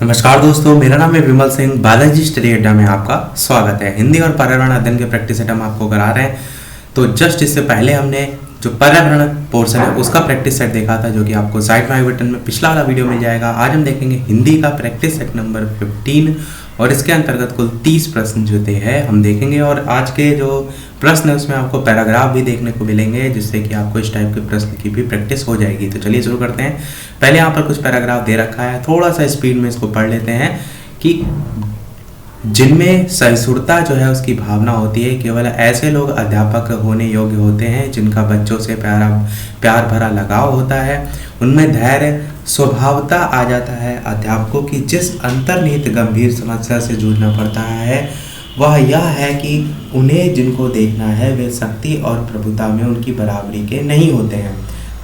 नमस्कार दोस्तों, मेरा नाम है विमल सिंह। बालाजी स्टडी अड्डा में आपका स्वागत है। हिंदी और पर्यावरण अध्ययन के प्रैक्टिस सेट हम आपको करा रहे हैं। तो जस्ट इससे पहले हमने जो पर्यावरण पोर्शन है उसका प्रैक्टिस सेट देखा था, जो कि आपको साइड में आई बटन में पिछला वाला वीडियो मिल जाएगा। आज हम देखेंगे हिंदी का प्रैक्टिस सेट नंबर 15 और इसके अंतर्गत कुल 30 प्रश्न जो हैं हम देखेंगे। और आज के जो प्रश्न है उसमें आपको पैराग्राफ भी देखने को मिलेंगे, जिससे कि आपको इस टाइप के प्रश्न की भी प्रैक्टिस हो जाएगी। तो चलिए शुरू करते हैं। पहले यहाँ पर कुछ पैराग्राफ दे रखा है, थोड़ा सा स्पीड में इसको पढ़ लेते हैं। कि जिनमें सहिष्णुता जो है उसकी भावना होती है, केवल ऐसे लोग अध्यापक होने योग्य होते हैं जिनका बच्चों से प्यार भरा लगाव होता है। उनमें धैर्य स्वभावतः आ जाता है। अध्यापकों की जिस अंतर्निहित गंभीर समस्या से जूझना पड़ता है वह यह है कि उन्हें जिनको देखना है वे शक्ति और प्रभुता में उनकी बराबरी के नहीं होते हैं।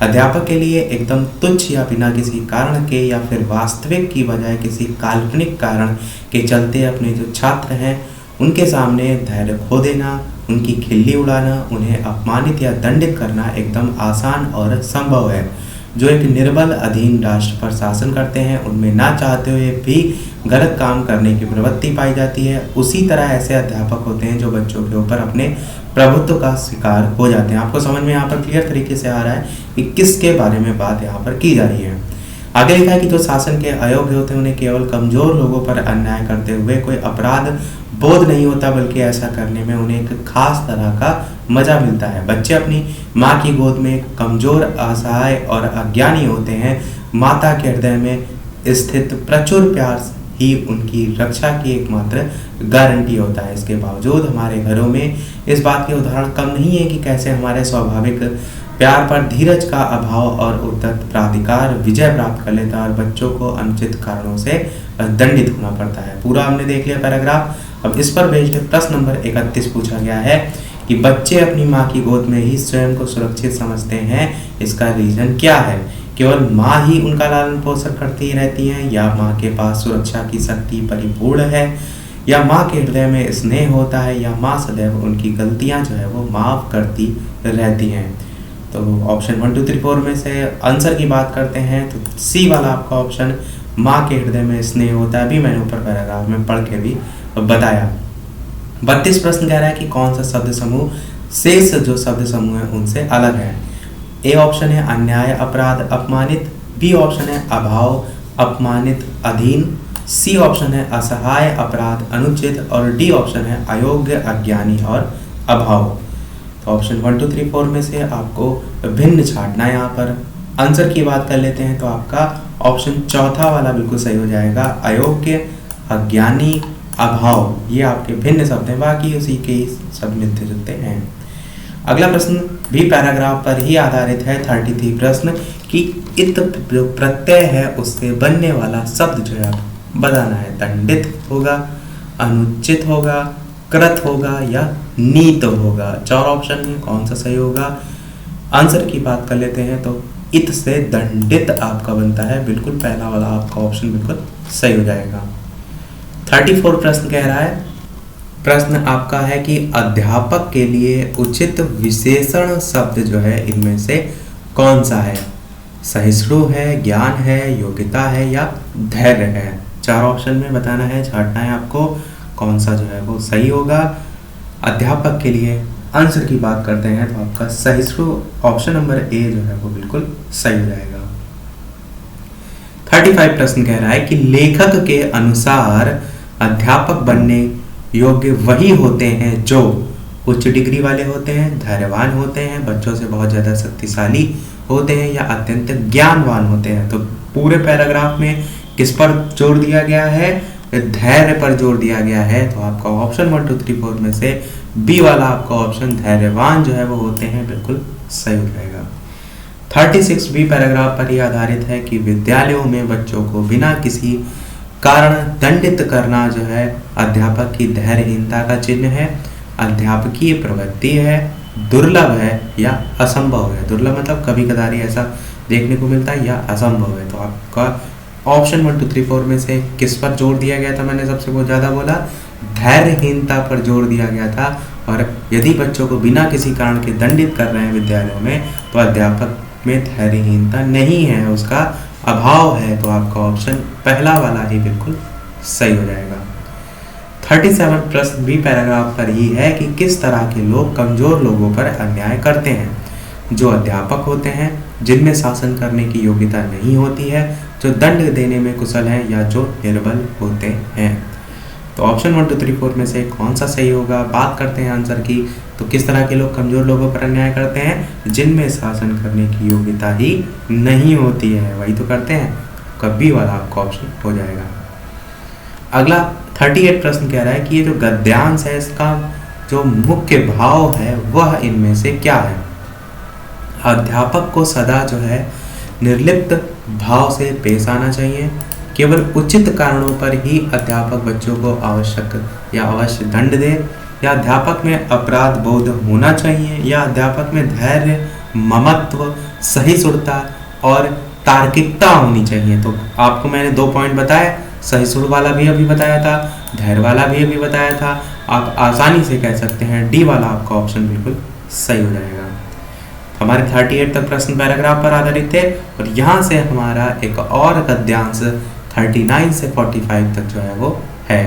अध्यापक के लिए एकदम तुच्छ या बिना किसी कारण के या फिर वास्तविक की बजाय किसी काल्पनिक कारण के चलते अपने जो छात्र हैं उनके सामने धैर्य खो देना, उनकी खिल्ली उड़ाना, उन्हें अपमानित या दंडित करना एकदम आसान और संभव है। जो एक निर्बल अधीन राष्ट्र पर शासन करते हैं उनमें ना चाहते हुए भी गलत काम करने की प्रवृत्ति पाई जाती है। उसी तरह ऐसे अध्यापक होते हैं जो बच्चों के ऊपर अपने प्रभुत्व का शिकार हो जाते हैं। आपको समझ में यहाँ पर क्लियर तरीके से आ रहा है कि किसके बारे में बात यहाँ पर की जा रही है। आगे लिखा है कि जो शासन के अयोग्य होते हैं उन्हें केवल कमजोर लोगों पर अन्याय करते हुए कोई अपराध बोध नहीं होता, बल्कि ऐसा करने में उन्हें एक खास तरह का मजा मिलता है। बच्चे अपनी माँ की गोद में कमजोर, असहाय और अज्ञानी होते हैं। माता के हृदय में स्थित प्रचुर प्यार ही उनकी रक्षा की एकमात्र गारंटी होता है। इसके बावजूद हमारे घरों में इस बात के उदाहरण कम नहीं है कि कैसे हमारे स्वाभाविक प्यार पर धीरज का अभाव और उद्धत प्राधिकार विजय प्राप्त कर लेता है और बच्चों को अनुचित कारणों से दंडित होना पड़ता है। पूरा हमने देख लिया पैराग्राफ। अब इस पर बेस्ड प्रश्न नंबर 31 पूछा गया है कि बच्चे अपनी माँ की गोद में ही स्वयं को सुरक्षित समझते हैं, इसका रीजन क्या है? केवल माँ ही उनका लालन पोषण करती रहती है, या माँ के पास सुरक्षा की शक्ति परिपूर्ण है, या माँ के हृदय में स्नेह होता है, या माँ सदैव उनकी गलतियाँ जो है वो माफ करती रहती हैं? तो ऑप्शन 1, 2, 3, 4 में से आंसर की बात करते हैं तो सी वाला आपका ऑप्शन माँ के हृदय में स्नेह होता है। अभी मैंने ऊपर पैराग्राफ में पढ़ के भी बताया। 32 प्रश्न कह रहा है कि कौन सा शब्द समूह शेष जो शब्द समूह है उनसे अलग है। ए ऑप्शन है अन्याय, अपराध, अपमानित। बी ऑप्शन है अभाव, अपमानित, अधीन। सी ऑप्शन है असहाय, अपराध, अनुचित। और डी ऑप्शन है अयोग्य, अज्ञानी और अभाव। तो ऑप्शन 1, 2, 3, 4 में से आपको भिन्न छांटना है। यहाँ पर आंसर की बात कर लेते हैं तो आपका ऑप्शन चौथा वाला बिल्कुल सही हो जाएगा। अयोग्य, अज्ञानी, अभाव, ये आपके भिन्न शब्द हैं, बाकी उसी के ही शब्द मिलते जुलते हैं। अगला प्रश्न भी पैराग्राफ पर ही आधारित है। 33 प्रश्न कि इत जो प्रत्यय है उससे बनने वाला शब्द जो है बताना है। दंडित होगा, अनुचित होगा, कृत होगा या नीत होगा। 4 ऑप्शन में कौन सा सही होगा? आंसर की बात कर लेते हैं तो इत से दंडित आपका बनता है। बिल्कुल पहला वाला आपका ऑप्शन बिल्कुल सही हो जाएगा। 34 प्रश्न कह रहा है, प्रश्न आपका है कि अध्यापक के लिए उचित विशेषण शब्द जो है इनमें से कौन सा है? सहिष्णु है, ज्ञान है, योग्यता है या धैर्य है? 4 ऑप्शन में बताना है, छांटना है आपको कौन सा जो है वो सही होगा। अध्यापक के लिए आंसर की बात करते हैं तो आपका सहिष्णु ऑप्शन नंबर ए जो है वो बिल्कुल सही हो जाएगा। 35 प्रश्न कह रहा है कि लेखक के अनुसार अध्यापक बनने योग्य वही होते हैं जो उच्च डिग्री वाले होते हैं, धैर्यवान होते हैं, बच्चों से बहुत ज़्यादा शक्तिशाली होते हैं या अत्यंत ज्ञानवान होते हैं। तो पूरे पैराग्राफ में किस पर जोर दिया गया है? धैर्य पर जोर दिया गया है। तो आपका ऑप्शन 1, 2, 3, 4 में से बी वाला आपका ऑप्शन धैर्यवान जो है वो होते हैं बिल्कुल सही हो जाएगा। 36 भी पैराग्राफ पर ही आधारित है कि विद्यालयों में बच्चों को बिना किसी कारण दंडित करना जो है अध्यापक की धैर्यहीनता का चिन्ह है, अध्यापकीय प्रवृत्ति है, दुर्लभ है या असंभव है। दुर्लभ मतलब कभी कदार ऐसा देखने को मिलता है या असंभव है। तो आपका ऑप्शन 1, 2, 3, 4 में से किस पर जोर दिया गया था? मैंने सबसे बहुत ज़्यादा बोला धैर्यहीनता पर जोर दिया गया था। और यदि बच्चों को बिना किसी कारण के दंडित कर रहे हैं विद्यालयों में तो अध्यापक में धैर्यहीनता नहीं है, उसका अभाव है, तो आपका ऑप्शन पहला वाला ही बिल्कुल सही हो जाएगा। 37 प्रश्न बी पैराग्राफ पर ही है कि किस तरह के लोग कमजोर लोगों पर अन्याय करते हैं। जो अध्यापक होते हैं, जिनमें शासन करने की योग्यता नहीं होती है, जो दंड देने में कुशल हैं, या जो निर्बल होते हैं। तो ऑप्शन 1 2 3 4 में से कौन सा सही होगा। बात करते हैं आंसर की, तो किस तरह के लोग कमजोर लोगों पर अन्याय करते हैं, जिनमें शासन करने की योग्यता ही नहीं होती है, वही तो करते हैं। कभी वाला आपका ऑप्शन हो जाएगा। अगला 38 प्रश्न कह रहा है कि ये जो गद्यांश है, इसका जो मुख्य भाव है वह इनमें से क्या है। अध्यापक को सदा जो है निर्लिप्त भाव से पेश आना चाहिए। केवल उचित कारणों पर ही अध्यापक बच्चों को आवश्यक या अवश्य दंड दे, या अध्यापक में अपराध बोध होना चाहिए, या अध्यापक में धैर्य, ममत्व, सहिष्णुता और तार्किकता होनी चाहिए। तो आपको मैंने 2 पॉइंट बताए, सहिष्णु वाला भी अभी बताया था, धैर्य वाला भी अभी बताया था। आप आसानी से कह सकते हैं डी वाला आपका ऑप्शन बिल्कुल सही हो जाएगा। हमारे 38 तक प्रश्न पैराग्राफ पर आधारित थे, और यहाँ से हमारा एक और गद्यांश 39 से 45 तक जो है वो है।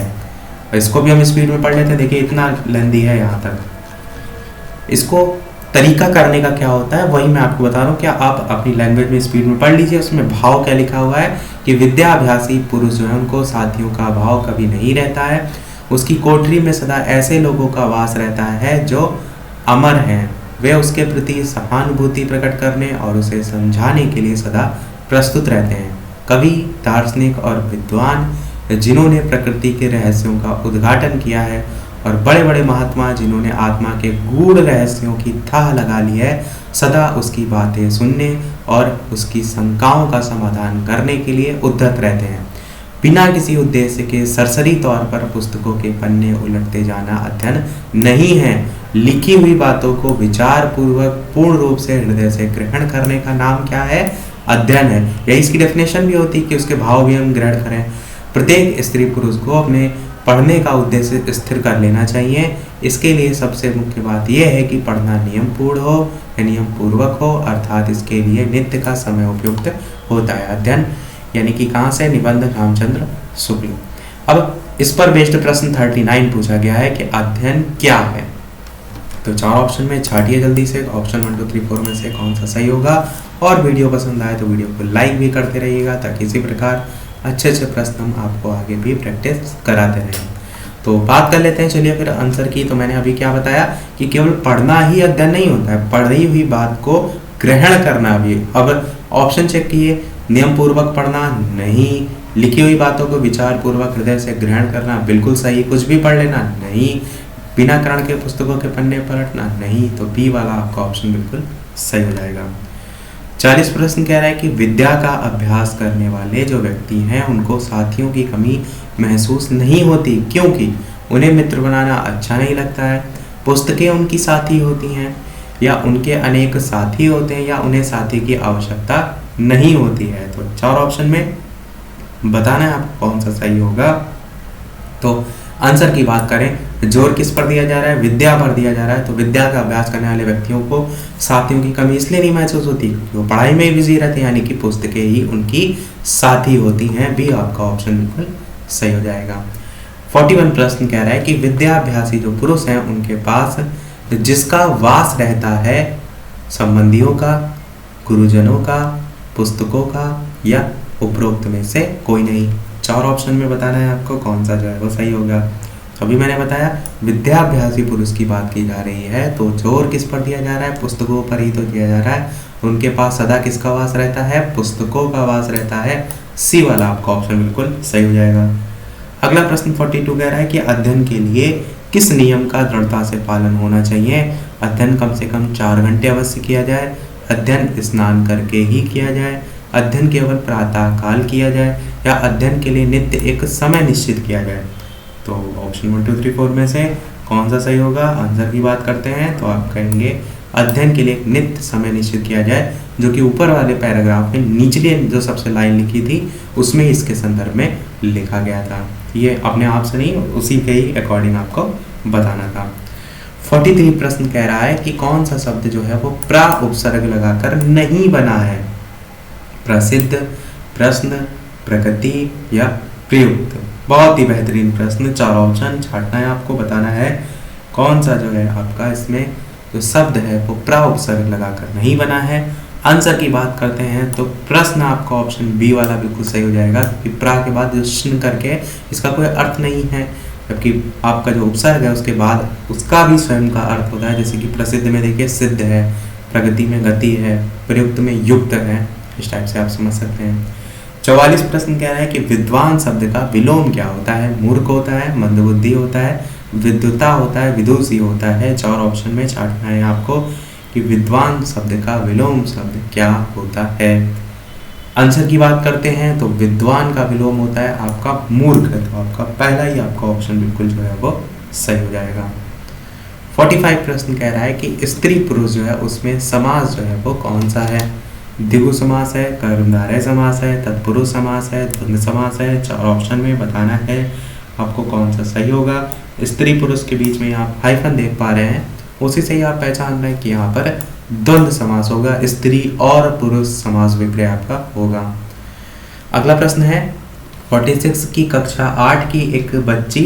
इसको भी हम स्पीड में पढ़ लेते हैं। देखिए इतना लेंदी है यहाँ तक। इसको तरीका करने का क्या होता है वही मैं आपको बता रहा हूँ। क्या आप अपनी लैंग्वेज में स्पीड में पढ़ लीजिए। उसमें भाव क्या लिखा हुआ है कि विद्याभ्यासी पुरुष जो है उनको साथियों का भाव कभी नहीं रहता है। उसकी कोठरी में सदा ऐसे लोगों का वास रहता है जो अमर हैं। वे उसके प्रति सहानुभूति प्रकट करने और उसे समझाने के लिए सदा प्रस्तुत रहते हैं। कवि, दार्शनिक और विद्वान जिन्होंने प्रकृति के रहस्यों का उद्घाटन किया है, और बड़े बड़े महात्मा जिन्होंने आत्मा के गूढ़ रहस्यों की थाह लगा ली है, सदा उसकी बातें सुनने और उसकी शंकाओं का समाधान करने के लिए उद्यत रहते हैं। बिना किसी उद्देश्य के सरसरी तौर पर पुस्तकों के पन्ने उलटते जाना अध्ययन नहीं है। लिखी हुई बातों को विचार पूर्वक पूर्ण रूप से हृदय से ग्रहण करने का नाम क्या है? अध्ययन है। यही इसकी डेफिनेशन भी होती है कि उसके भाव भी हम ग्रहण करें। प्रत्येक स्त्री पुरुष को अपने पढ़ने का उद्देश्य स्थिर कर लेना चाहिए। इसके लिए सबसे मुख्य बात यह है कि पढ़ना नियम पूर्ण हो या नियम पूर्वक हो, अर्थात इसके लिए नित्य का समय उपयुक्त होता है। अध्ययन यानी कि कहाँ से? निबंध रामचंद्र शुक्ल। अब इस पर बेस्ड प्रश्न 39 पूछा गया है कि अध्ययन क्या है। तो 4 ऑप्शन में छाटिए जल्दी से। ऑप्शन 1 2 3 4 में से कौन सा सही होगा। और वीडियो पसंद आए तो वीडियो को लाइक भी करते रहिएगा, ताकि इसी प्रकार अच्छे अच्छे प्रश्न हम आपको आगे भी प्रैक्टिस कराते रहें। तो बात कर लेते हैं चलिए फिर आंसर की। तो मैंने अभी क्या बताया कि केवल पढ़ना ही अध्ययन नहीं होता है, पढ़ी हुई बात को ग्रहण करना भी। अब ऑप्शन चेक किए, नियम पूर्वक पढ़ना नहीं, लिखी हुई बातों को विचार पूर्वक हृदय से ग्रहण करना बिल्कुल सही, कुछ भी पढ़ लेना नहीं, बिना कारण के पुस्तकों के पन्ने पलटना नहीं। तो बी वाला आपका ऑप्शन बिल्कुल सही हो जाएगा। 40 प्रश्न कह रहा है कि विद्या का अभ्यास करने वाले जो व्यक्ति हैं उनको साथियों की कमी महसूस नहीं होती, क्योंकि उन्हें मित्र बनाना अच्छा नहीं लगता है, पुस्तकें उनकी साथी होती हैं, या उनके अनेक साथी होते हैं, या उन्हें साथी की आवश्यकता नहीं होती है। तो 4 ऑप्शन में बताना है आपको कौन सा सही होगा। तो आंसर की बात करें, जोर किस पर दिया जा रहा है? विद्या पर दिया जा रहा है। तो विद्या का अभ्यास करने वाले व्यक्तियों को साथियों की कमी इसलिए नहीं महसूस होती क्योंकि वो पढ़ाई में बिजी रहते हैं, यानी कि पुस्तकें ही उनकी साथी होती हैं। भी आपका ऑप्शन बिल्कुल सही हो जाएगा। 41 प्रश्न कह रहा है कि विद्याभ्यासी जो पुरुष हैं उनके पास जिसका वास रहता है संबंधियों का, गुरुजनों का, पुस्तकों का, या उपरोक्त में से कोई नहीं। 4 ऑप्शन में बताना है आपको कौन सा जो है वो सही होगा। तो अभी मैंने बताया विद्याभ्यासी पुरुष की बात की जा रही है, तो जोर किस पर दिया जा रहा है? पुस्तकों पर ही तो दिया जा रहा है। उनके पास सदा किसका वास रहता है? पुस्तकों का वास रहता है। सी वाला आपका ऑप्शन बिल्कुल सही हो जाएगा। अगला प्रश्न 42 कह रहा है कि अध्ययन के लिए किस नियम का दृढ़ता से पालन होना चाहिए? अध्ययन कम से कम 4 घंटे अवश्य किया जाए, अध्ययन स्नान करके ही किया जाए, अध्ययन केवल प्रातः काल किया जाए, या अध्ययन के लिए नित्य एक समय निश्चित किया जाए। तो ऑप्शन 1 2 3 4 में से कौन सा सही होगा? आंसर की बात करते हैं तो आप कहेंगे अध्ययन के लिए एक नित्य समय निश्चित किया जाए, जो कि ऊपर वाले पैराग्राफ में निचले जो सबसे लाइन लिखी थी उसमें इसके संदर्भ में लिखा गया था। ये अपने आप से नहीं, उसी के ही अकॉर्डिंग आपको बताना था। 43 प्रश्न कह रहा है कि कौन सा शब्द जो है वो प्रा उपसर्ग लगाकर नहीं बना है? प्रसिद्ध, प्रश्न, प्रगति या प्रयुक्त। बहुत ही बेहतरीन प्रश्न, 4 ऑप्शन छांटना है आपको, बताना है कौन सा जो है आपका इसमें जो शब्द है वो प्रा उपसर्ग लगाकर नहीं बना है। आंसर की बात करते हैं तो प्रश्न आपका ऑप्शन बी वाला बिल्कुल सही हो जाएगा, क्योंकि प्रा के बाद जो श्न करके इसका कोई अर्थ नहीं है, जबकि आपका जो उपसर्ग है उसके बाद उसका भी स्वयं का अर्थ होता है। जैसे कि प्रसिद्ध में देखिए सिद्ध है, प्रगति में गति है, प्रयुक्त में युक्त है, इस टाइप से आप समझ सकते हैं। 44 प्रश्न कह रहा है कि विद्वान शब्द का विलोम क्या होता है? मूर्ख होता है, मंदबुद्धि होता है, विद्वता होता है, विदुषी होता है। 4 ऑप्शन में छांटना है आपको कि विद्वान शब्द का विलोम शब्द क्या होता है। आंसर की बात करते हैं तो विद्वान का विलोम होता है आपका मूर्ख, तो आपका पहला ही आपका ऑप्शन बिल्कुल जो है वो सही हो जाएगा। 45 प्रश्न कह रहा है कि स्त्री पुरुष जो है उसमें समास जो है वो कौन सा है? द्विगु समास है, कर्मधारय समास है, तत्पुरुष समास है, द्वंद्व समास है। 4 ऑप्शन में बताना है आपको कौन सा सही होगा। स्त्री पुरुष के बीच में आप हाइफन देख पा रहे हैं, उसी से ही आप पहचान रहे हैं कि यहाँ पर द्वंद्व समास होगा, स्त्री और पुरुष समास विग्रह आपका होगा। अगला प्रश्न है 46 की कक्षा 8 की एक बच्ची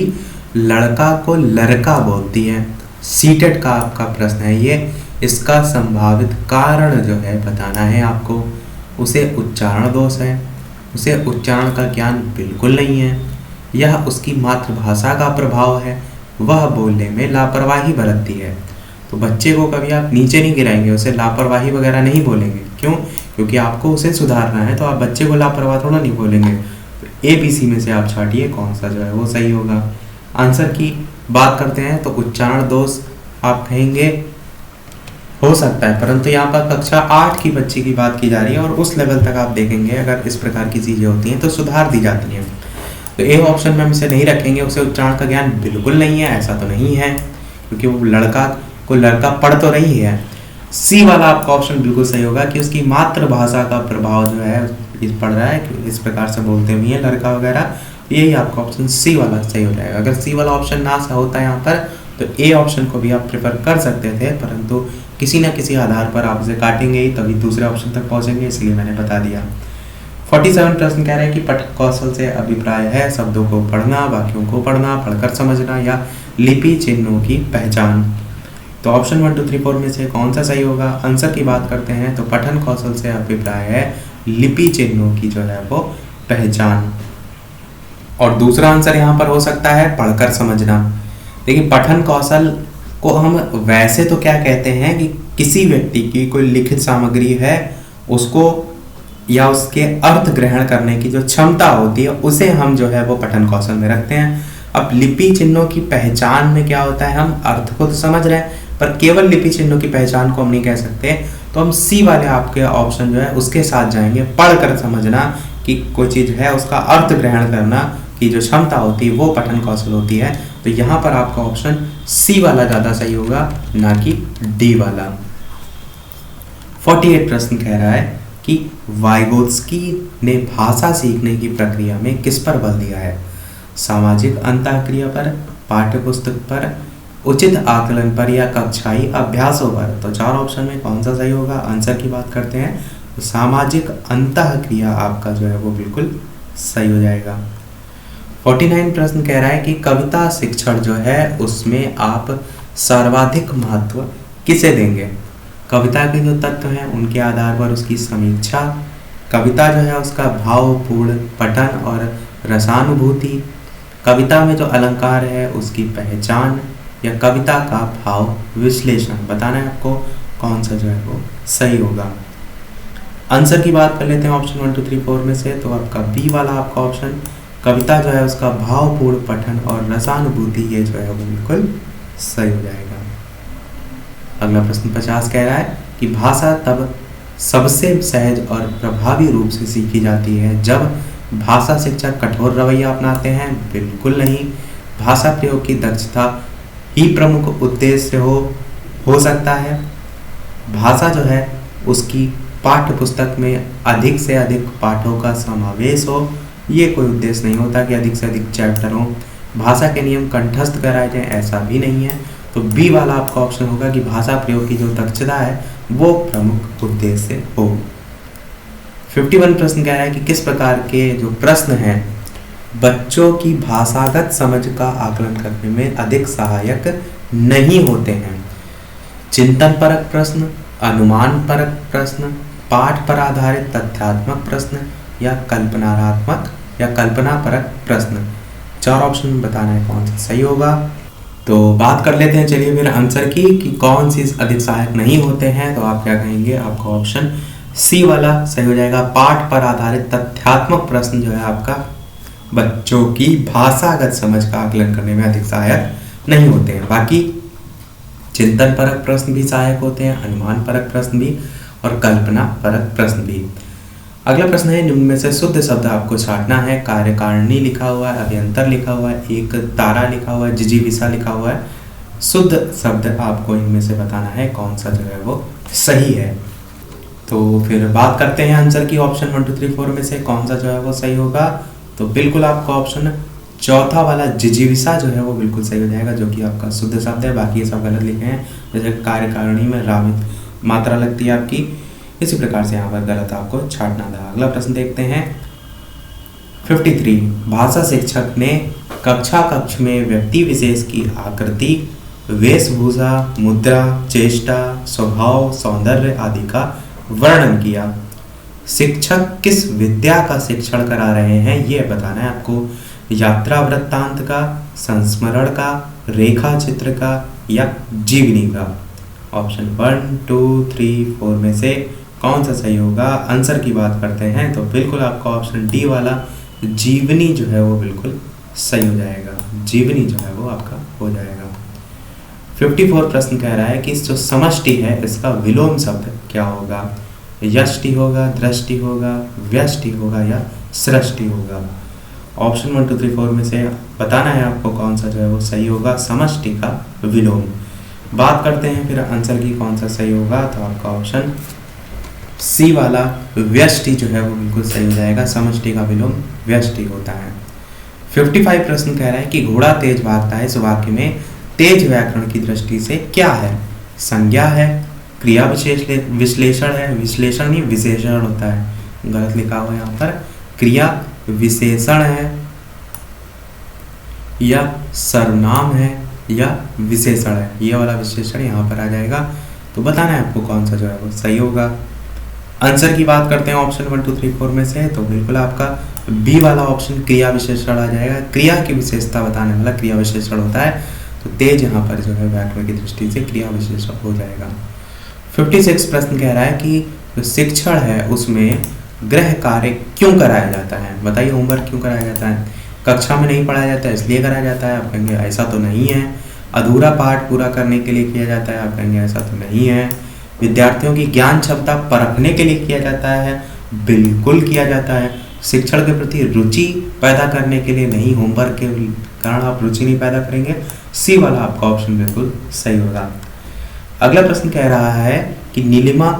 लड़का को लड़का बोलती है। सीटेट का आपका प्रश्न है ये, इसका संभावित कारण जो है बताना है आपको। उसे उच्चारण दोष है, उसे उच्चारण का ज्ञान बिल्कुल नहीं है, यह उसकी मातृभाषा का प्रभाव है, वह बोलने में लापरवाही बरतती है। तो बच्चे को कभी आप नीचे नहीं गिराएंगे, उसे लापरवाही वगैरह नहीं बोलेंगे। क्यों? क्योंकि आपको उसे सुधारना है, तो आप बच्चे को लापरवाह थोड़ा नहीं बोलेंगे। तो ABC में से आप छाटिए कौन सा जो है वो सही होगा। आंसर की बात करते हैं तो उच्चारण दोष आप कहेंगे हो सकता है, परंतु यहाँ पर कक्षा 8 की बच्ची की बात की जा रही है और उस लेवल तक आप देखेंगे अगर इस प्रकार की चीज़ें होती हैं तो सुधार दी जाती हैं। तो ए ऑप्शन में हम इसे नहीं रखेंगे, उसे उच्चारण का ज्ञान बिल्कुल नहीं है, ऐसा तो नहीं है, क्योंकि वो लड़का को लड़का पढ़ तो रही है। सी वाला आपका ऑप्शन बिल्कुल सही होगा कि उसकी मातृभाषा का प्रभाव जो है इस पढ़ रहा है, इस प्रकार से बोलते हुए हैं लड़का वगैरह। यही आपका ऑप्शन सी वाला सही हो जाएगा। अगर सी वाला ऑप्शन ना होता है यहाँ पर तो ए ऑप्शन को भी आप प्रेफर कर सकते थे, परंतु किसी न किसी आधार पर आप इसे काटेंगे ही तभी दूसरे ऑप्शन तक पहुंचेंगे, इसलिए मैंने बता दिया। 47 प्रश्न कह रहे हैं कि पठन कौशल से अभिप्राय है शब्दों को पढ़ना, वाक्यों को पढ़ना, पढ़कर समझना या लिपि चिन्हों की पहचान। तो ऑप्शन 1 2 3 4 में से कौन सा सही होगा? आंसर की बात करते हैं तो पठन कौशल से अभिप्राय है लिपि चिन्हों की जो है वो पहचान। और दूसरा आंसर यहाँ पर हो सकता है पढ़कर समझना। देखिए पठन कौशल को हम वैसे तो क्या कहते हैं कि किसी व्यक्ति की कोई लिखित सामग्री है उसको या उसके अर्थ ग्रहण करने की जो क्षमता होती है उसे हम जो है वो पठन कौशल में रखते हैं। अब लिपि चिन्हों की पहचान में क्या होता है, हम अर्थ को तो समझ रहे हैं पर केवल लिपि चिन्हों की पहचान को हम नहीं कह सकते, तो हम सी वाले आपके ऑप्शन जो है उसके साथ जाएंगे। पढ़कर समझना कि कोई चीज़ है उसका अर्थ ग्रहण करना की जो क्षमता होती है वो पठन कौशल होती है। तो यहाँ पर आपका ऑप्शन सी वाला ज़्यादा सही होगा, ना कि डी वाला। 48 प्रश्न कह रहा है कि वाइगोत्स्की ने भाषा सीखने की प्रक्रिया में किस पर बल दिया है? सामाजिक अंतःक्रिया पर, पाठ्यपुस्तक पर, उचित आकलन पर या कक्षाई अभ्यासों पर। तो 4 ऑप्शन में कौन सा सही होगा? आंसर की बात करते हैं तो सामाजिक अंतःक्रिया आपका जो है वो बिल्कुल सही हो जाएगा। 49 प्रश्न कह रहा है कि कविता शिक्षण जो है उसमें आप सर्वाधिक महत्व किसे देंगे? कविता के जो तत्व हैं उनके आधार पर उसकी समीक्षा, कविता जो है उसका भावपूर्ण पठन और रसानुभूति, कविता में जो अलंकार है उसकी पहचान या कविता का भाव विश्लेषण। बताना है आपको कौन सा जो है वो सही होगा। आंसर की बात कर लेते हैं ऑप्शन 1 2 3 4 में से, तो आपका बी वाला आपका ऑप्शन कविता जो है उसका भावपूर्ण पठन और रसानुभूति, ये जो है वो बिल्कुल सही हो जाएगा। अगला प्रश्न 50 कह रहा है कि भाषा तब सबसे सहज और प्रभावी रूप से सीखी जाती है जब भाषा शिक्षक कठोर रवैया अपनाते हैं। बिल्कुल नहीं, भाषा प्रयोग की दक्षता ही प्रमुख उद्देश्य हो सकता है। भाषा जो है उसकी पाठ्य पुस्तक में अधिक से अधिक पाठों का समावेश हो, ये कोई उद्देश्य नहीं होता कि अधिक से अधिक चैप्टर हो। भाषा के नियम कंठस्थ कराए जाएं, ऐसा भी नहीं है। तो बी वाला आपका ऑप्शन होगा कि भाषा प्रयोग की जो दक्षता है वो प्रमुख उद्देश्य हो। 51 प्रश्न कह रहा है कि किस प्रकार के जो प्रश्न हैं बच्चों की भाषागत समझ का आकलन करने में अधिक सहायक नहीं होते हैं? चिंतन परक प्रश्न, अनुमान परक प्रश्न, पाठ पर आधारित तथ्यात्मक प्रश्न या कल्पनात्मक या कल्पना परक प्रश्न। 4 ऑप्शन में बताना है कौन सा सही होगा। तो बात कर लेते हैं चलिए फिर आंसर की कि कौन सी अधिक सहायक नहीं होते हैं। तो आप क्या कहेंगे, आपका ऑप्शन सी वाला सही हो जाएगा। पाठ पर आधारित तथ्यात्मक प्रश्न जो है आपका बच्चों की भाषागत समझ का आकलन करने में अधिक सहायक नहीं होते हैं। बाकी चिंतन परक प्रश्न भी सहायक होते हैं, अनुमान परक प्रश्न भी और कल्पना परक प्रश्न भी। अगला प्रश्न है, निम्न में से शुद्ध शब्द आपको छांटना है। कार्यकारिणी लिखा हुआ है, अभियंतर लिखा हुआ है, एक तारा लिखा हुआ है, जिजीविषा लिखा हुआ है। शुद्ध शब्द आपको इनमें से बताना है कौन सा जो है वो सही है। तो फिर बात करते हैं आंसर की। ऑप्शन 1 2 3 4 में से कौन सा जो है वो सही होगा। तो बिल्कुल आपका ऑप्शन चौथा वाला जिजीविषा जो है वो बिल्कुल सही हो जाएगा, जो कि आपका शुद्ध शब्द है। बाकी ये सब गलत लिखे हैं, जैसे कार्यकारिणी में रामित मात्रा लगती है आपकी, इसी प्रकार से यहाँ पर गलत आपको छांटना था। अगला प्रश्न देखते हैं 53। भाषा शिक्षक ने कक्ष में व्यक्ति विशेष की आकृति, वेशभूषा, मुद्रा, चेष्टा, स्वभाव, सौंदर्य आदि का वर्णन किया। शिक्षक किस विद्या का शिक्षण करा रहे हैं ये बताना है आपको। यात्रा वृत्तांत का, संस्मरण का, रेखा चित्र का या जीवनी का। ऑप्शन 1 2 3 4 में से कौन सा सही होगा। आंसर की बात करते हैं तो बिल्कुल आपका ऑप्शन डी वाला जीवनी जो है वो बिल्कुल सही हो जाएगा। जीवनी जो है वो आपका हो जाएगा। 54 प्रश्न कह रहा है कि जो समष्टि है इसका विलोम शब्द क्या होगा। यष्टि होगा, दृष्टि होगा, व्यष्टि होगा या सृष्टि होगा। ऑप्शन 1 2 3 4 में से बताना है आपको कौन सा जो है वो सही होगा। समष्टि का विलोम। बात करते हैं फिर आंसर की कौन सा सही होगा। तो आपका ऑप्शन सी वाला व्यष्टि जो है वो बिल्कुल सही हो जाएगा। समष्टि का विलोम व्यष्टि होता है। 55 प्रश्न कह रहा है कि घोड़ा तेज भागता है, इस वाक्य में तेज व्याकरण की दृष्टि से क्या है। संज्ञा है, क्रिया विश्लेषण है, विश्लेषण नहीं विशेषण होता है, गलत लिखा हुआ है यहाँ पर। क्रिया विशेषण है या सर्वनाम है या विशेषण है, ये वाला विशेषण यहाँ पर आ जाएगा। तो बताना है आपको कौन सा जो है वो सही होगा। आंसर की बात करते हैं ऑप्शन 1 2 3 4 में से, तो बिल्कुल आपका बी वाला ऑप्शन क्रिया विशेषण आ जाएगा। क्रिया की विशेषता बताने वाला क्रिया विशेषण होता है, तो तेज यहाँ पर जो है व्याकरण की दृष्टि से क्रिया विशेषण हो जाएगा। 56 प्रश्न कह रहा है कि जो शिक्षण है उसमें गृह कार्य क्यों कराया जाता है। बताइए, होमवर्क क्यों कराया जाता है। कक्षा में नहीं पढ़ाया जाता है इसलिए कराया जाता है, आप कहेंगे ऐसा तो नहीं है। अधूरा पाठ पूरा करने के लिए किया जाता है, आप कहेंगे ऐसा तो नहीं है। विद्यार्थियों की ज्ञान क्षमता परखने के लिए किया जाता है, बिल्कुल किया जाता है। शिक्षण के प्रति रुचि पैदा करने के लिए नहीं, होमवर्क के कारण आप रुचि नहीं पैदा करेंगे। सी वाला आपका ऑप्शन बिल्कुल सही होगा। अगला प्रश्न कह रहा है कि नीलिमा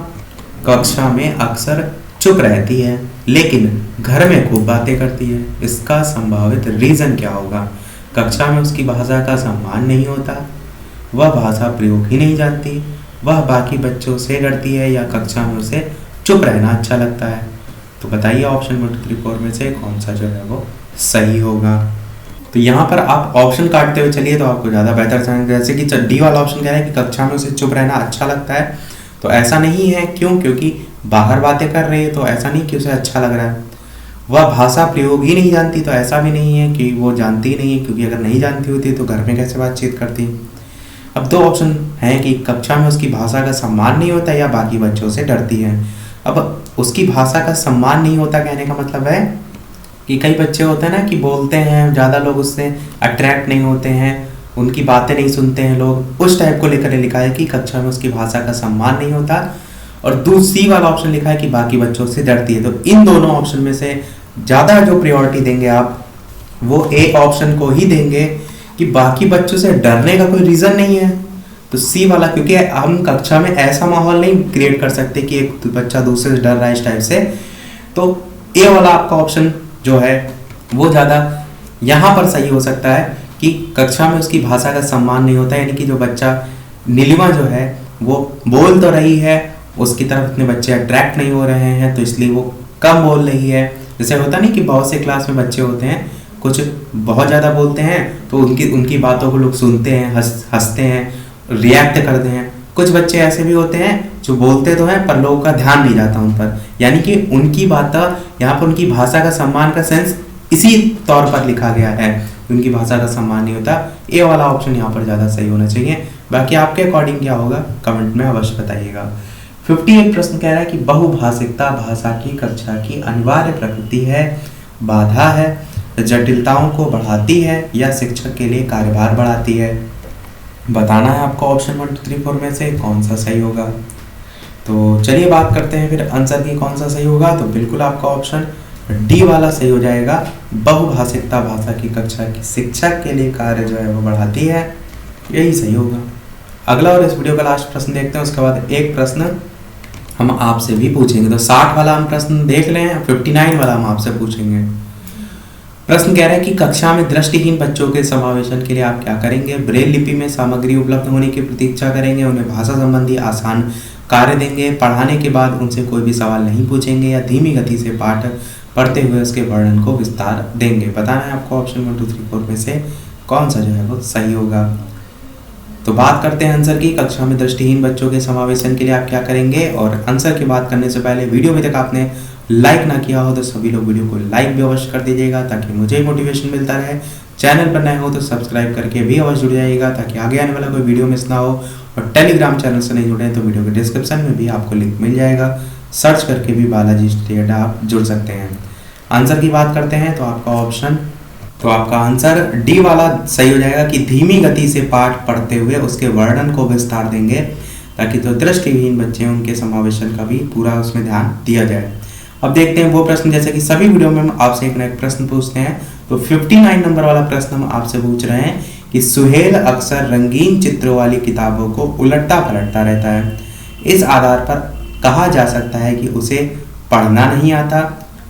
कक्षा में अक्सर चुप रहती है लेकिन घर में खूब बातें करती है, इसका संभावित रीजन क्या होगा। कक्षा में उसकी भाषा का सम्मान नहीं होता, वह भाषा प्रयोग ही नहीं जानती, वह बाकी बच्चों से डरती है या कक्षा में उसे चुप रहना अच्छा लगता है। तो बताइए ऑप्शन 1 2 3 4 में से कौन सा जो है वो सही होगा। तो यहाँ पर आप ऑप्शन काटते हुए चलिए तो आपको ज़्यादा बेहतर समझेंगे। जैसे कि डी वाला ऑप्शन कह रहा है कि कक्षा में उसे चुप रहना अच्छा लगता है, तो ऐसा नहीं है। क्यों? क्योंकि बाहर बातें कर रही है, तो ऐसा नहीं कि उसे अच्छा लग रहा है। वह भाषा प्रयोग ही नहीं जानती, तो ऐसा भी नहीं है कि वो जानती ही नहीं है, क्योंकि अगर नहीं जानती होती तो घर में कैसे बातचीत करती। अब 2 ऑप्शन हैं कि कक्षा में उसकी भाषा का सम्मान नहीं होता या बाकी बच्चों से डरती है। अब उसकी भाषा का सम्मान नहीं होता कहने का मतलब है कि कई बच्चे होते हैं ना कि बोलते हैं, ज़्यादा लोग उससे अट्रैक्ट नहीं होते हैं, उनकी बातें नहीं सुनते हैं लोग, उस टाइप को लेकर लिखा है कि कक्षा में उसकी भाषा का सम्मान नहीं होता। और दूसरी वाला ऑप्शन लिखा है कि बाकी बच्चों से डरती है। तो इन दोनों ऑप्शन में से ज़्यादा जो प्रायोरिटी देंगे आप वो ए ऑप्शन को ही देंगे कि बाकी बच्चों से डरने का कोई रीज़न नहीं है। तो सी वाला, क्योंकि हम कक्षा में ऐसा माहौल नहीं क्रिएट कर सकते कि एक बच्चा दूसरे से डर रहा है इस टाइप से, तो ए वाला आपका ऑप्शन जो है वो ज़्यादा यहाँ पर सही हो सकता है कि कक्षा में उसकी भाषा का सम्मान नहीं होता, यानी कि जो बच्चा नीलिमा जो है वो बोल तो रही है, उसकी तरफ इतने बच्चे अट्रैक्ट नहीं हो रहे हैं, तो इसलिए वो कम बोल रही है। जैसे होता नहीं कि बहुत से क्लास में बच्चे होते हैं, कुछ बहुत ज़्यादा बोलते हैं तो उनकी उनकी बातों को लोग सुनते हैं, हंसते हैं, रिएक्ट करते हैं। कुछ बच्चे ऐसे भी होते हैं जो बोलते तो हैं पर लोगों का ध्यान नहीं जाता उन पर, यानी कि उनकी बात यहाँ पर उनकी भाषा का सम्मान का सेंस इसी तौर पर लिखा गया है, उनकी भाषा का सम्मान नहीं होता। ए वाला ऑप्शन यहाँ पर ज़्यादा सही होना चाहिए। बाकी आपके अकॉर्डिंग क्या होगा कमेंट में अवश्य बताइएगा। 58 प्रश्न कह रहा है कि बहुभाषिकता भाषा की कक्षा की अनिवार्य प्रकृति है, बाधा है, जटिलताओं को बढ़ाती है या शिक्षक के लिए कार्यभार बढ़ाती है। बताना है आपको ऑप्शन 1 2 3 4 में से कौन सा सही होगा। तो चलिए बात करते हैं फिर आंसर की कौन सा सही होगा। तो बिल्कुल आपका ऑप्शन डी वाला सही हो जाएगा। बहुभाषिकता भाषा की कक्षा की शिक्षक के लिए कार्य जो है वो बढ़ाती है, यही सही होगा। अगला और इस वीडियो का लास्ट प्रश्न देखते हैं, उसके बाद एक प्रश्न हम आपसे भी पूछेंगे। तो 60 वाला हम प्रश्न देख लें, 59 वाला हम आपसे पूछेंगे। प्रश्न कह रहा है कि कक्षा में दृष्टिहीन बच्चों के समावेशन के लिए आप क्या करेंगे। ब्रेल लिपि में सामग्री उपलब्ध होने की प्रतीक्षा करेंगे, उन्हें भाषा संबंधी आसान कार्य देंगे, पढ़ाने के बाद उनसे कोई भी सवाल नहीं पूछेंगे, या धीमी गति से पाठ पढ़ते हुए उसके वर्णन को विस्तार देंगे। बताना है आपको ऑप्शन 1 2 3 4 में से कौन सा जो है वो सही होगा। तो बात करते हैं आंसर की। कक्षा में दृष्टिहीन बच्चों के समावेशन के लिए आप क्या करेंगे। और आंसर की बात करने से पहले वीडियो में तक आपने लाइक ना किया हो तो सभी लोग वीडियो को लाइक भी अवश्य कर दीजिएगा, ताकि मुझे मोटिवेशन मिलता रहे। चैनल पर नए हो तो सब्सक्राइब करके भी अवश्य जुड़ जाइएगा, ताकि आगे आने वाला कोई वीडियो मिस ना हो। और टेलीग्राम चैनल से नहीं जुड़े तो वीडियो के डिस्क्रिप्शन में भी आपको लिंक मिल जाएगा, सर्च करके भी बालाजी स्टडी अड्डा आप जुड़ सकते हैं। आंसर की बात करते हैं तो आपका आंसर डी वाला सही हो जाएगा कि धीमी गति से पाठ पढ़ते हुए उसके वर्णन को विस्तार देंगे, ताकि जो दृष्टिहीन बच्चे हैं उनके समावेशन का भी पूरा उसमें ध्यान दिया जाए। अब देखते हैं वो प्रश्न, जैसे कि सभी वीडियो में हम आपसे एक ना एक प्रश्न पूछते हैं। तो 59 नंबर वाला प्रश्न हम आपसे पूछ रहे हैं कि सुहेल अक्सर रंगीन चित्रों वाली किताबों को उलटता पलटता रहता है। इस आधार पर कहा जा सकता है कि उसे पढ़ना नहीं आता,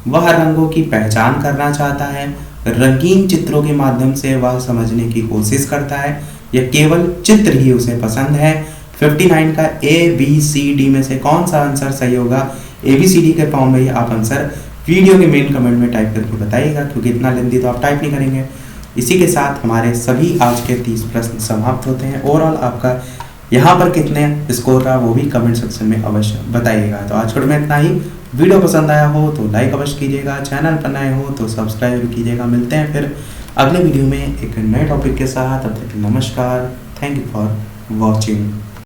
वह रंगों की पहचान करना चाहता है, रंगीन चित्रों के माध्यम से वह समझने की कोशिश करता है, या केवल चित्र ही उसे पसंद है। 59 का ABCD में से कौन सा आंसर सही होगा। ABCD के फॉर्म में ही आप आंसर वीडियो के मेन कमेंट में टाइप करके बताइएगा, क्योंकि इतना लेंदी तो आप टाइप नहीं करेंगे। इसी के साथ हमारे सभी आज के 30 प्रश्न समाप्त होते हैं। ओवरऑल आपका यहाँ पर कितने स्कोर रहा वो भी कमेंट सेक्शन में अवश्य बताइएगा। तो आज में इतना ही। वीडियो पसंद आया हो तो लाइक अवश्य कीजिएगा, चैनल पर नए हो तो सब्सक्राइब कीजिएगा। मिलते हैं फिर अगले वीडियो में एक नए टॉपिक के साथ। तब तक नमस्कार, थैंक यू फॉर वॉचिंग।